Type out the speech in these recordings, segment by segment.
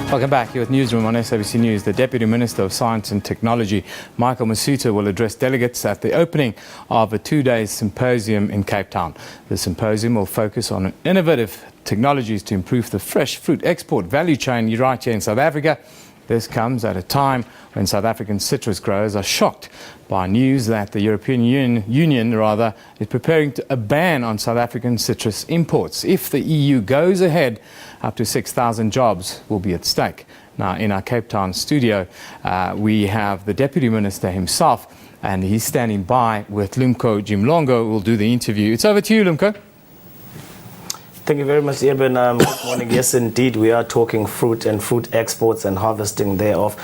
Welcome back. You're with Newsroom on SABC News. The Deputy Minister of Science and Technology, Michael Masutha, will address delegates at the opening of a two-day symposium in Cape Town. The symposium will focus on innovative technologies to improve the fresh fruit export value chain right here in South Africa. This comes at a time when South African citrus growers are shocked by news that the European Union is preparing a ban on South African citrus imports. If the EU goes ahead, up to 6,000 jobs will be at stake. Now, in our Cape Town studio, we have the Deputy Minister himself, and he's standing by with Lumko Jimlongo, who will do the interview. It's over to you, Lumko. Thank you very much, Eben. Good morning. Yes, indeed, we are talking fruit and fruit exports and harvesting thereof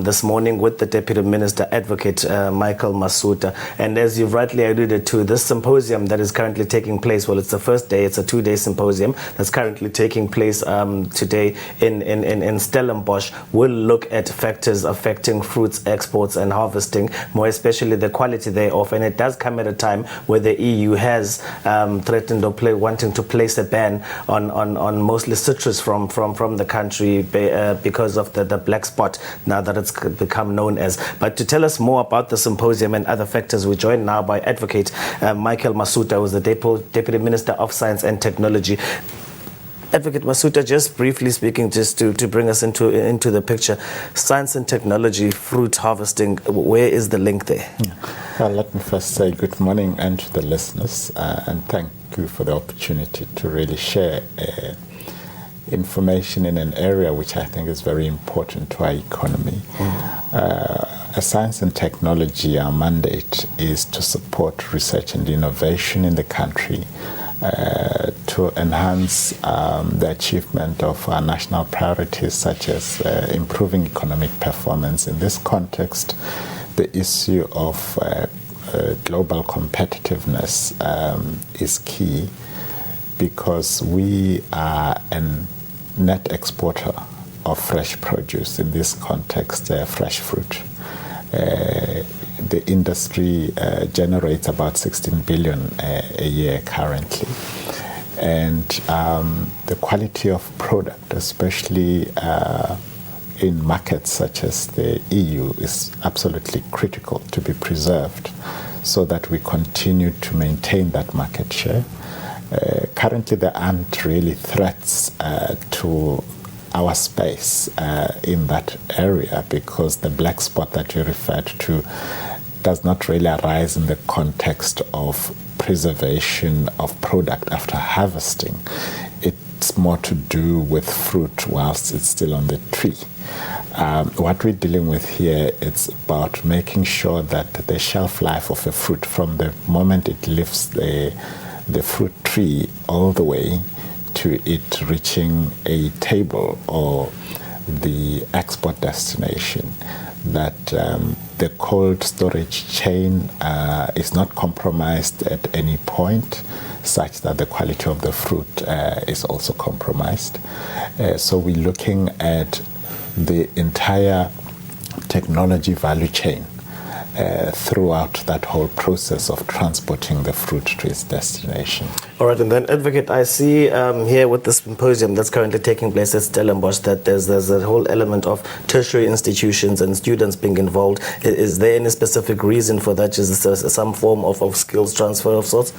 this morning with the Deputy Minister, Advocate Michael Masutha. And as you've rightly alluded to, this symposium that is currently taking place, well, it's the first day, it's a two-day symposium that's currently taking place today in Stellenbosch, will look at factors affecting fruits exports and harvesting, more especially the quality thereof. And it does come at a time where the EU has threatened or wanting to place a ban on mostly citrus from the country because of the black spot, now that it's become known as. But to tell us more about the symposium and other factors, we're joined now by Advocate Michael Masutha, who's the Deputy Minister of Science and Technology. Advocate Masutha, just briefly speaking, just to bring us into the picture, science and technology, fruit harvesting, where is the link there? Well, let me first say good morning and to the listeners, and thank you for the opportunity to really share information in an area which I think is very important to our economy. As science and technology, our mandate is to support research and innovation in the country, to enhance the achievement of our national priorities, such as improving economic performance. In this context, the issue of global competitiveness is key, because we are a net exporter of fresh produce, in this context, fresh fruit. The industry generates about 16 billion a year currently. And the quality of product, especially in markets such as the EU, is absolutely critical to be preserved so that we continue to maintain that market share. Currently, there aren't really threats to our space in that area, because the black spot that you referred to does not really arise in the context of preservation of product after harvesting. It's more to do with fruit whilst it's still on the tree. What we're dealing with here, it's about making sure that the shelf life of a fruit, from the moment it leaves the fruit tree all the way to it reaching a table or the export destination, that the cold storage chain is not compromised at any point, such that the quality of the fruit is also compromised. So we're looking at the entire technology value chain throughout that whole process of transporting the fruit to its destination. All right, and then, Advocate, I see here with the symposium that's currently taking place at Stellenbosch that there's a whole element of tertiary institutions and students being involved. Is there any specific reason for that? Is there some form of skills transfer of sorts?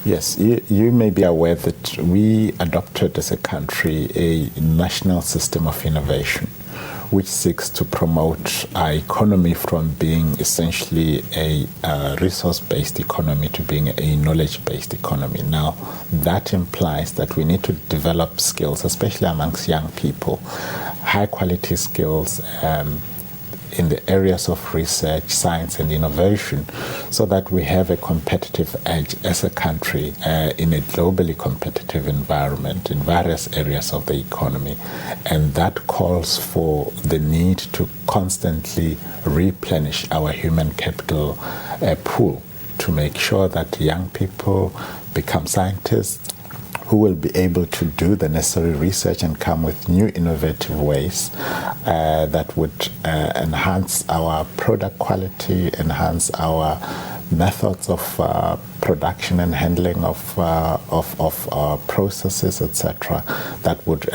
Yes, you may be aware that we adopted as a country a national system of innovation, which seeks to promote our economy from being essentially a resource-based economy to being a knowledge-based economy. Now, that implies that we need to develop skills, especially amongst young people, high-quality skills in the areas of research, science, and innovation, so that we have a competitive edge as a country in a globally competitive environment in various areas of the economy. And that calls for the need to constantly replenish our human capital pool to make sure that young people become scientists who will be able to do the necessary research and come with new innovative ways that would enhance our product quality, enhance our methods of production and handling of processes, etc., that would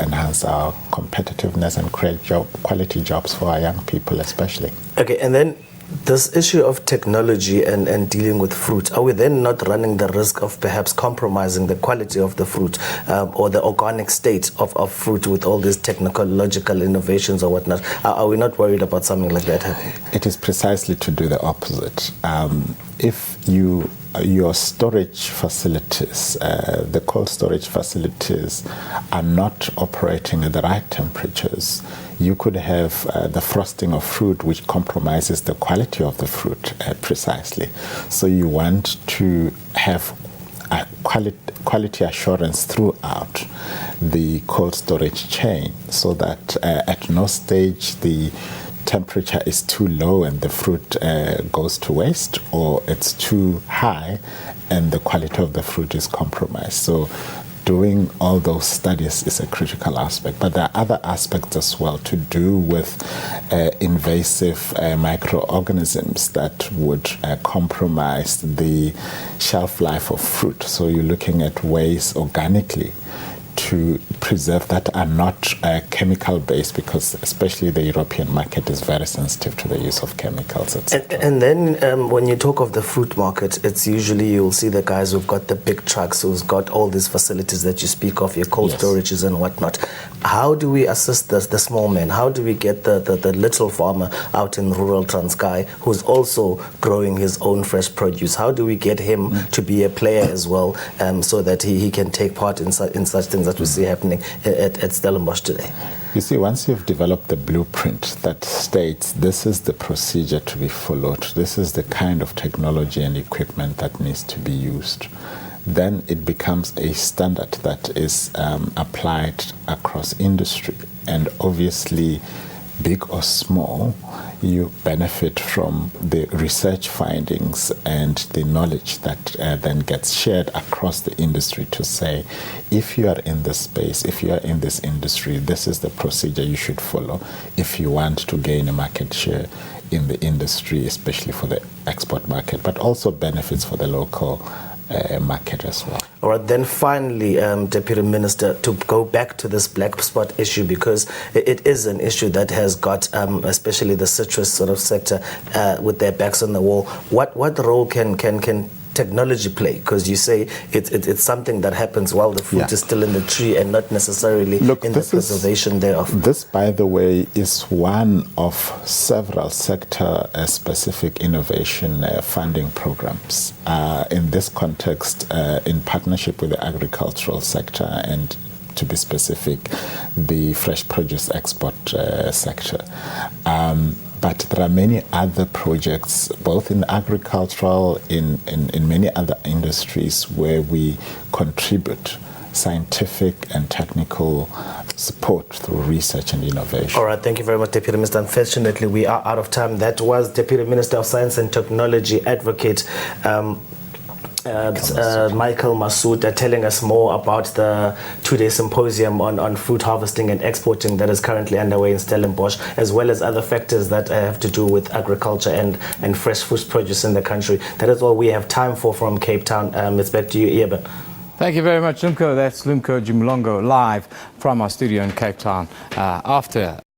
enhance our competitiveness and create quality jobs for our young people especially. Okay, and then this issue of technology and dealing with fruit, are we then not running the risk of perhaps compromising the quality of the fruit or the organic state of fruit with all these technological innovations or whatnot? Are we not worried about something like that happening? It is precisely to do the opposite. If your storage facilities, the cold storage facilities, are not operating at the right temperatures, you could have the frosting of fruit, which compromises the quality of the fruit precisely. So you want to have a quality assurance throughout the cold storage chain, so that at no stage the temperature is too low and the fruit goes to waste, or it's too high and the quality of the fruit is compromised. So doing all those studies is a critical aspect. But there are other aspects as well to do with invasive microorganisms that would compromise the shelf life of fruit. So you're looking at ways organically to preserve that are not chemical based, because especially the European market is very sensitive to the use of chemicals, etc. And then when you talk of the fruit market, it's usually you'll see the guys who've got the big trucks, who's got all these facilities that you speak of, your cold storages and whatnot. How do we assist the small man? How do we get the little farmer out in rural Transkei who's also growing his own fresh produce? How do we get him to be a player as well, so that he can take part in such things that we see happening at Stellenbosch today? You see, once you've developed the blueprint that states this is the procedure to be followed, this is the kind of technology and equipment that needs to be used, then it becomes a standard that is applied across industry. And obviously, big or small, you benefit from the research findings and the knowledge that then gets shared across the industry to say, if you are in this space, if you are in this industry, this is the procedure you should follow if you want to gain a market share in the industry, especially for the export market, but also benefits for the local market as well. All right, then finally, Deputy Minister, to go back to this black spot issue, because it is an issue that has got, especially the citrus sort of sector, with their backs on the wall. What role can technology play? Because you say it's something that happens while the fruit is still in the tree and not necessarily in the preservation thereof. This, by the way, is one of several sector-specific innovation funding programs. In this context, in partnership with the agricultural sector and, to be specific, the fresh produce export sector. But there are many other projects, both in agricultural, in many other industries, where we contribute scientific and technical support through research and innovation. All right, thank you very much, Deputy Minister. Unfortunately, we are out of time. That was Deputy Minister of Science and Technology, Advocate Michael Masutha, telling us more about the two-day symposium on fruit harvesting and exporting that is currently underway in Stellenbosch, as well as other factors that have to do with agriculture and fresh fruit produce in the country. That is all we have time for from Cape Town. It's back to you, Eben. Thank you very much, Lumko. That's Lumko Jumlongo live from our studio in Cape Town after